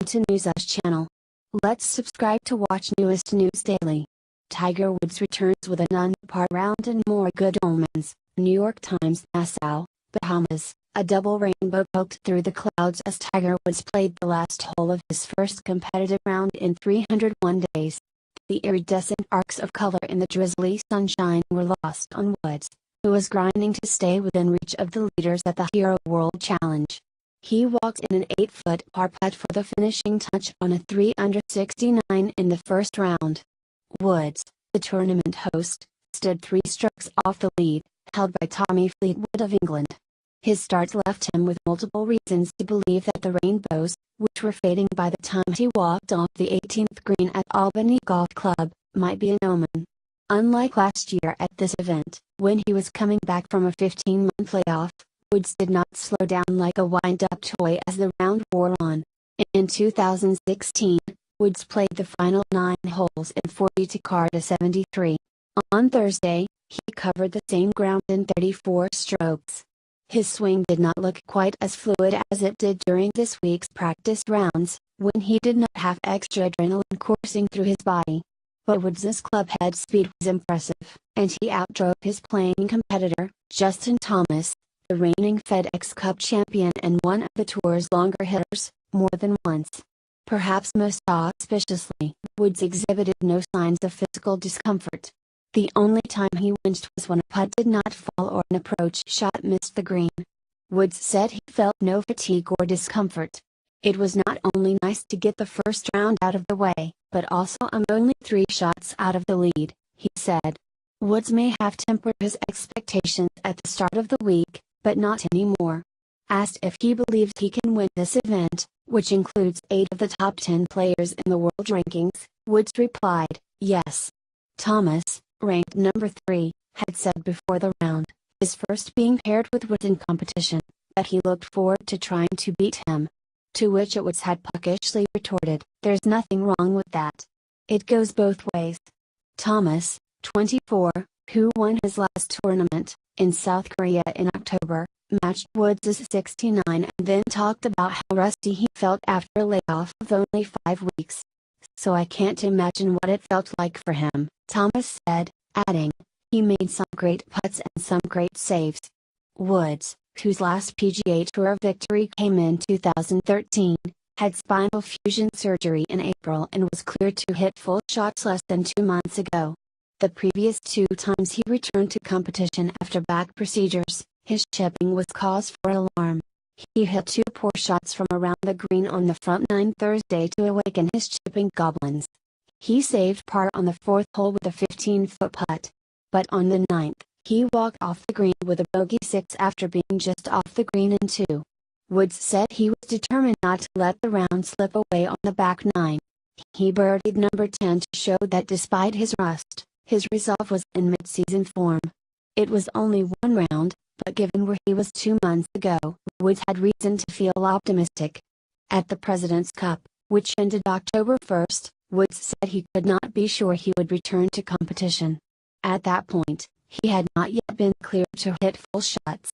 to NASSAU's channel. Let's subscribe to watch newest news daily. Tiger Woods returns with an under-par round and more good omens. New York Times. NASSAU, Bahamas. A double rainbow poked through the clouds as Tiger Woods played the last hole of his first competitive round in 301 days. The iridescent arcs of color in the drizzly sunshine were lost on Woods, who was grinding to stay within reach of the leaders at the Hero World Challenge. He walked in an 8-foot par putt for the finishing touch on a 3-under 69 in the first round. Woods, the tournament host, stood 3 strokes off the lead, held by Tommy Fleetwood of England. His start left him with multiple reasons to believe that the rainbows, which were fading by the time he walked off the 18th green at Albany Golf Club, might be an omen. Unlike last year at this event, when he was coming back from a 15-month layoff, Woods did not slow down like a wind-up toy as the round wore on. In 2016, Woods played the final 9 holes in 40 to card a 73. On Thursday, he covered the same ground in 34 strokes. His swing did not look quite as fluid as it did during this week's practice rounds, when he did not have extra adrenaline coursing through his body. But Woods' club head speed was impressive, and he outdrove his playing competitor, Justin Thomas, the reigning FedEx Cup champion and one of the tour's longer hitters, more than once. Perhaps most auspiciously, Woods exhibited no signs of physical discomfort. The only time he winced was when a putt did not fall or an approach shot missed the green. Woods said he felt no fatigue or discomfort. It was not only nice to get the first round out of the way, but also I'm only 3 shots out of the lead, he said. Woods may have tempered his expectations at the start of the week, but not anymore. Asked if he believes he can win this event, which includes 8 of the top 10 players in the world rankings, Woods replied, yes. Thomas, ranked number 3, had said before the round, his first being paired with Woods in competition, that he looked forward to trying to beat him. To which Woods had puckishly retorted, there's nothing wrong with that. It goes both ways. Thomas, 24, who won his last tournament, in South Korea in October, matched Woods' 69 and then talked about how rusty he felt after a layoff of only 5 weeks. So I can't imagine what it felt like for him, Thomas said, adding, he made some great putts and some great saves. Woods, whose last PGA Tour victory came in 2013, had spinal fusion surgery in April and was cleared to hit full shots less than 2 months ago. The previous 2 times he returned to competition after back procedures, his chipping was cause for alarm. He hit 2 poor shots from around the green on the front 9 Thursday to awaken his chipping goblins. He saved par on the 4th hole with a 15-foot putt. But on the 9th, he walked off the green with a bogey 6 after being just off the green in 2. Woods said he was determined not to let the round slip away on the back 9. He birdied number 10 to show that despite his rust, his resolve was in mid-season form. It was only 1 round, but given where he was 2 months ago, Woods had reason to feel optimistic. At the President's Cup, which ended October 1st, Woods said he could not be sure he would return to competition. At that point, he had not yet been cleared to hit full shots.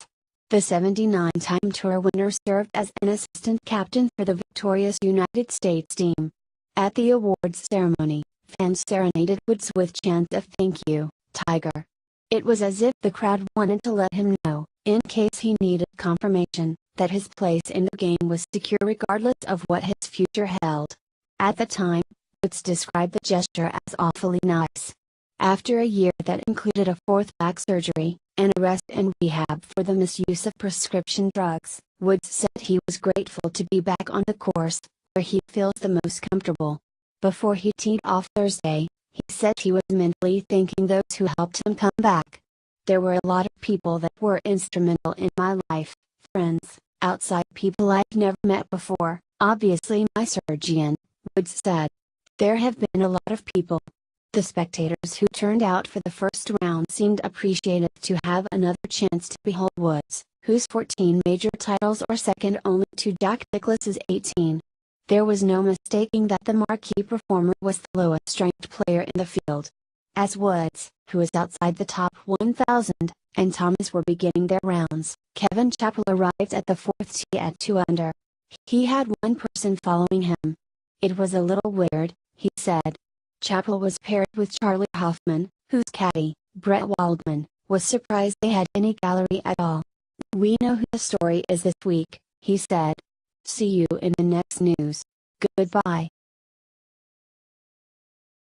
The 79-time Tour winner served as an assistant captain for the victorious United States team. At the awards ceremony, fans serenaded Woods with chants of "Thank you, Tiger." It was as if the crowd wanted to let him know, in case he needed confirmation, that his place in the game was secure regardless of what his future held. At the time, Woods described the gesture as awfully nice. After a year that included a 4th back surgery, and a rest and rehab for the misuse of prescription drugs, Woods said he was grateful to be back on the course, where he feels the most comfortable. Before he teed off Thursday, he said he was mentally thanking those who helped him come back. There were a lot of people that were instrumental in my life, friends, outside people I've never met before, obviously my surgeon, Woods said. There have been a lot of people. The spectators who turned out for the first round seemed appreciative to have another chance to behold Woods, whose 14 major titles are second only to Jack Nicklaus's 18. There was no mistaking that the marquee performer was the lowest-ranked player in the field. As Woods, who was outside the top 1,000, and Thomas were beginning their rounds, Kevin Chappell arrived at the 4th tee at 2 under. He had one person following him. It was a little weird, he said. Chappell was paired with Charlie Hoffman, whose caddy, Brett Waldman, was surprised they had any gallery at all. We know who the story is this week, he said. See you in the next news. Goodbye.